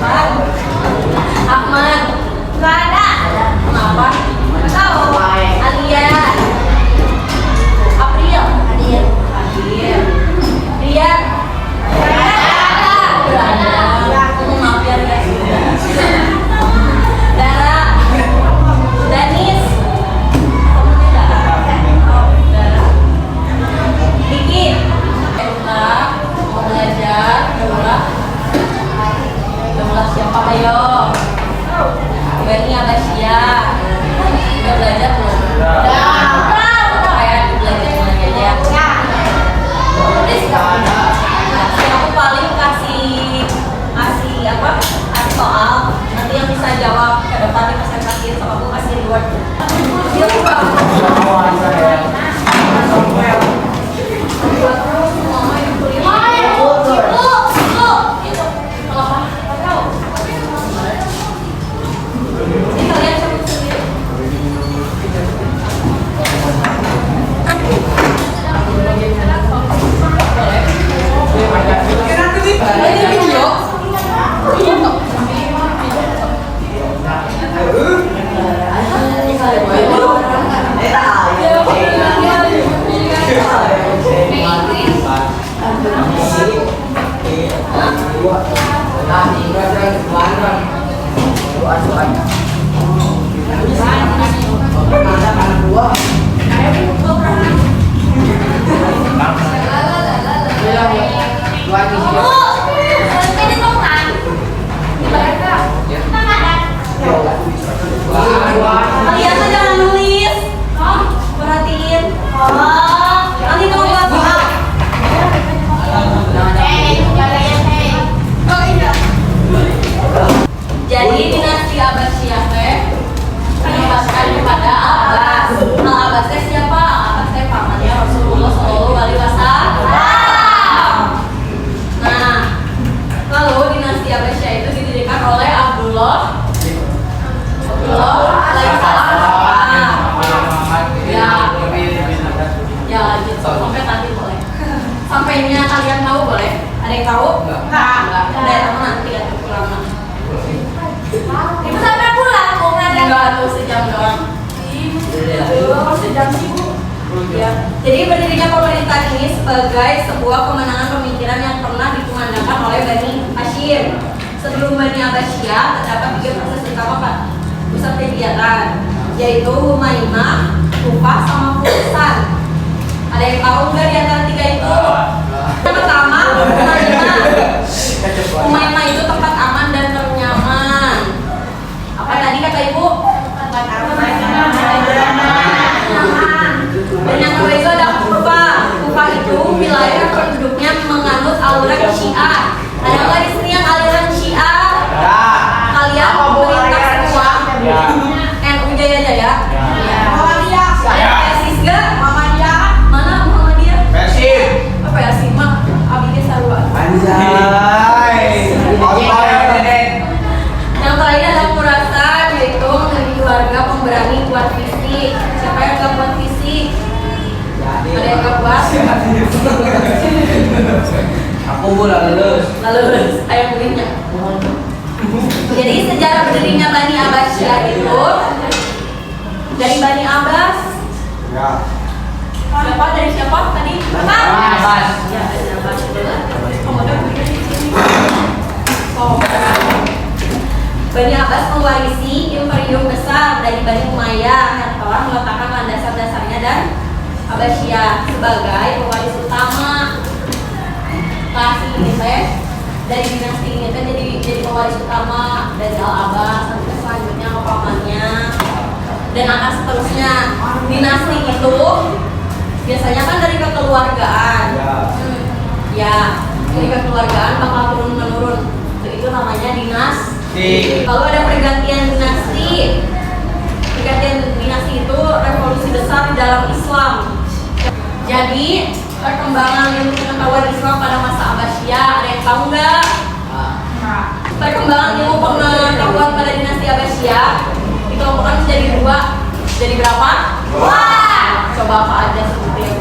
Ahmad. Nggak ada. Kenapa? Nggak tahu. Alia. April. Adil. Rian. Berada. Maaf ya guys. Dara. Danis. Dara. Diki. Mau belajar. Udah siapa? Ayo. Bani Abasia. Udah belajar belum? Udah. Kayak belajar lagi aja. Aku paling kasih apa? Kasih soal. Nanti yang bisa jawab ke depan di presentasi sama aku kasih reward. Kalian jangan nulis. Perhatiin. Nanti kamu nggak bisa. Jadi dinasti Abbasiyah menempatkan kepada Abbas. Abbas siapa? Abbas pamannya Rasulullah SAW. Nah, lalu dinasti Abbasiyah itu didirikan oleh Abdullah ya lanjut sampai tadi boleh. Sampainya kalian tahu boleh? Ada yang tahu? Enggak. Ada yang tahu nanti ya pulang. Ibu sampai pulang kok enggak tuh sejam doang. Sejam sih Bu. Ya. Jadi berdirinya pemerintahan ini sebagai sebuah kemenangan pemikiran yang pernah dikumandangkan oleh Bani Hashim. Sebelum Bani Abbasiyah terdapat 3 proses utama Pak. Pusat kegiatan, yaitu Humaimah, Kufah, sama Fursan. Ada yang tahu nggak di antara 3 itu? Yang pertama, Humaimah. Humaimah itu tempat aman dan ternyaman. Apa tadi kata Ibu? Tempat aman. Dan yang kedua itu ada Kufah. Kufah itu wilayah penduduknya menganut aliran Syiah. Ada nggak di sini yang aliran Syiah? Kalian pemerintah semua? NU Jaya. Muhammadiyah. Persis gak? Muhammadiyah. Mana Muhammadiyah? Persib. Apa ya sih mak? Abidnya Sarwa. Anjay. Yang terakhir ada Murasan, yaitu menjadi warga pemberani kuat fisik. Siapa yang gak kuat fisik? Ada yang gak kuat? Aku boleh lulus. Lulus. Ayo belinya. Jadi sejarah berdirinya Bani Abbasiyah itu dari Bani Abbas. Ya. Siapa dari siapa tadi? Abbas. Ya, dari Abbas. Kemudian berdiri di sini. Oh. Bani Abbas mewarisi imperium besar dari Bani Umayyah yang telah meletakkan landasan dasarnya dan Abbasiyah sebagai pewaris utama. Kasih ini dari dinasti ini kan jadi pewaris utama dari Al-Abbas, nanti selanjutnya ke pamannya dan akan seterusnya. Dinasti itu biasanya kan dari kekeluargaan. Ya, dari kekeluargaan bakal turun menurun. Itu namanya dinasti. Kalau ada pergantian dinasti itu revolusi besar di dalam Islam. Jadi perkembangan ilmu pengetahuan Islam pada masa Abbasiyah, ada yang tahu nggak? Perkembangan ilmu pengetahuan pada dinasti Abbasiyah dikelompokkan menjadi 2. Jadi berapa? Wah, coba apa aja sebutin.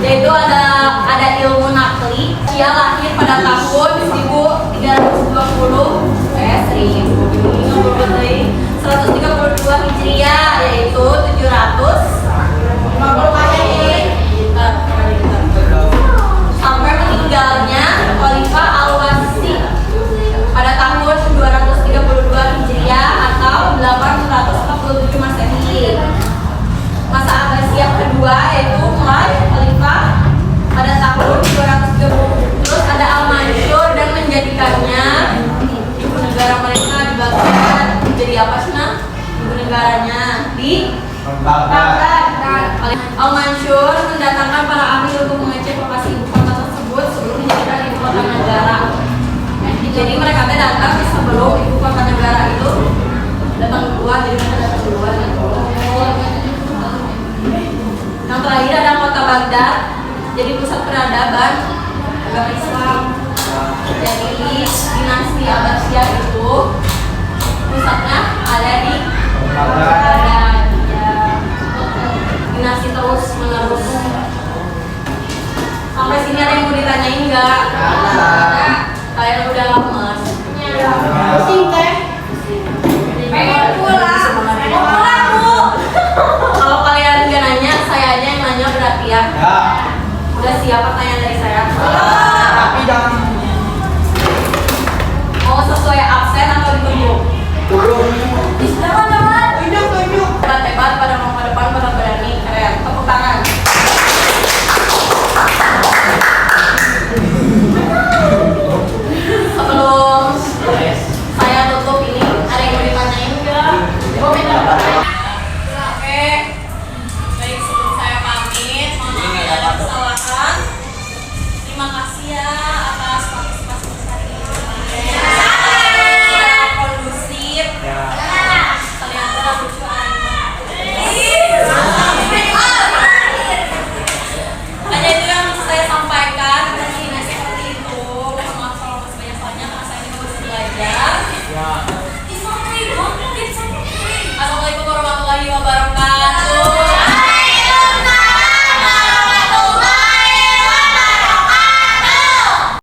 Yaitu ada ilmu nakli. Dia lahir pada tahun 1000 Jadi mereka teh datang sebelum ibu kota negara itu datang duluan, jadi mereka datang duluan. Yang terakhir ada kota Baghdad, jadi pusat peradaban agama Islam. Jadi dinasti Abbasiyah itu pusatnya ada di Baghdad. Ya. Dinasti terus menerus. Sampai sini ada yang mau ditanyain nggak? Kalian udah lemes? Pusing teh. Pengen pulang. Mau pulang bu. Kalau kalian nggak nanya, saya aja yang nanya berarti ya. Ya. Udah siap pertanyaan dari saya? Tapi jangan Mau sesuai absen atau ditunjuk? turun. Teman-teman, tunjuk. Hebat-hebat pada mau ke depan, pada berani, keren. Tepuk tangan. Sebelum saya tutup ini, ada yang mau ditanyain nggak? Oke. Baik, sebelum saya pamit, mohon maaf bila ada kesalahan. Terima kasih ya atas partisipasi hari ini. Sudah kondusif. Kalian sudah lucu hanya itu yang saya sampaikan. Seperti itu. Mohon maaf kalau masih banyak-banyak karena saya ini baru belajar.